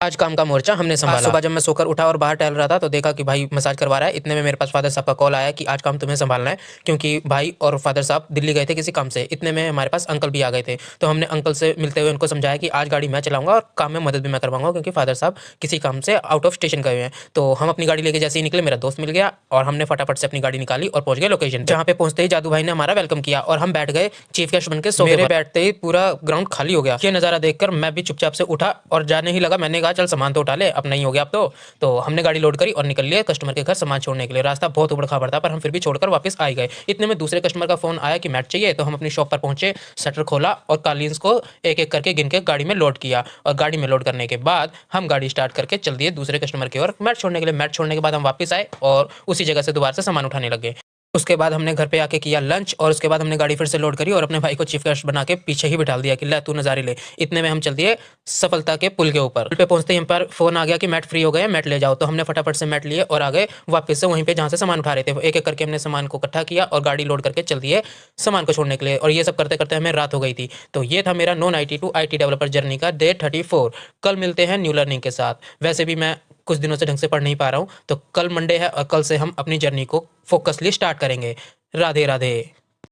आज काम का मोर्चा हमने संभाला। सुबह जब मैं सोकर उठा और बाहर टहल रहा था तो देखा कि भाई मसाज करवा रहा है। इतने में मेरे पास फादर साहब का कॉल आया कि आज काम तुम्हें संभालना है, क्योंकि भाई और फादर साहब दिल्ली गए थे किसी काम से। इतने में हमारे पास अंकल भी आ गए थे, तो हमने अंकल से मिलते हुए उनको समझाया कि आज गाड़ी मैं चलाऊंगा और काम में मदद भी मैं करवाऊंगा, क्योंकि फादर साहब किसी काम से आउट ऑफ स्टेशन गए हुए हैं। तो हम अपनी गाड़ी लेके जैसे ही निकले, मेरा दोस्त मिल गया और हमने फटाफट से अपनी गाड़ी निकाली और पहुंच गए लोकेशन। जहाँ पे पहुंचते ही जादू भाई ने हमारा वेलकम किया और हम बैठ गए चीफ गेस्ट बनके सोफे पर। मेरे बैठते ही पूरा ग्राउंड खाली हो गया। ये नजारा देखकर मैं भी चुपचाप से उठा और जाने ही लगा। मैंने कहा चल सामान तो उठा ले, अब नहीं हो गया अब तो हमने गाड़ी लोड करी और निकल लिए कस्टमर के घर सामान छोड़ने के लिए। रास्ता बहुत उबड़ खाबड़ था, पर हम फिर भी छोड़कर वापस आ गए। इतने में दूसरे कस्टमर का फोन आया कि मैट चाहिए, तो हम अपनी शॉप पर पहुंचे, शटर खोला और कालीन्स को एक एक करके गिन के गाड़ी में लोड किया। और गाड़ी में लोड करने के बाद हम गाड़ी स्टार्ट करके चल दिए दूसरे कस्टमर की ओर मैट छोड़ने के लिए। मैट छोड़ने के बाद हम वापस आए और उसी जगह से दोबारा से सामान उठाने लगे। उसके बाद हमने घर पे आके किया लंच और उसके बाद हमने गाड़ी फिर से लोड करी और अपने भाई को चीफ गेस्ट बना के पीछे ही बिठा दिया कि ले तू नज़ारे ले। इतने में हम चल दिए सफलता के पुल के ऊपर। पुल पे पहुंचते ही हम पर फोन आ गया कि मैट फ्री हो गए, मैट ले जाओ। तो हमने फटाफट से मैट लिए और आ गए वापस से वहीं पे जहाँ से सामान उठा रहे थे। एक एक करके हमने सामान को इकट्ठा किया और गाड़ी लोड करके चल दिए सामान को छोड़ने के लिए। और ये सब करते करते हमें रात हो गई थी। तो ये था मेरा non IT to IT developer journey का डे 34। कल मिलते हैं न्यू लर्निंग के साथ। वैसे भी मैं कुछ दिनों से ढंग से पढ़ नहीं पा रहा हूँ, तो कल मंडे है और कल से हम अपनी जर्नी को फोकसली स्टार्ट करेंगे। राधे राधे।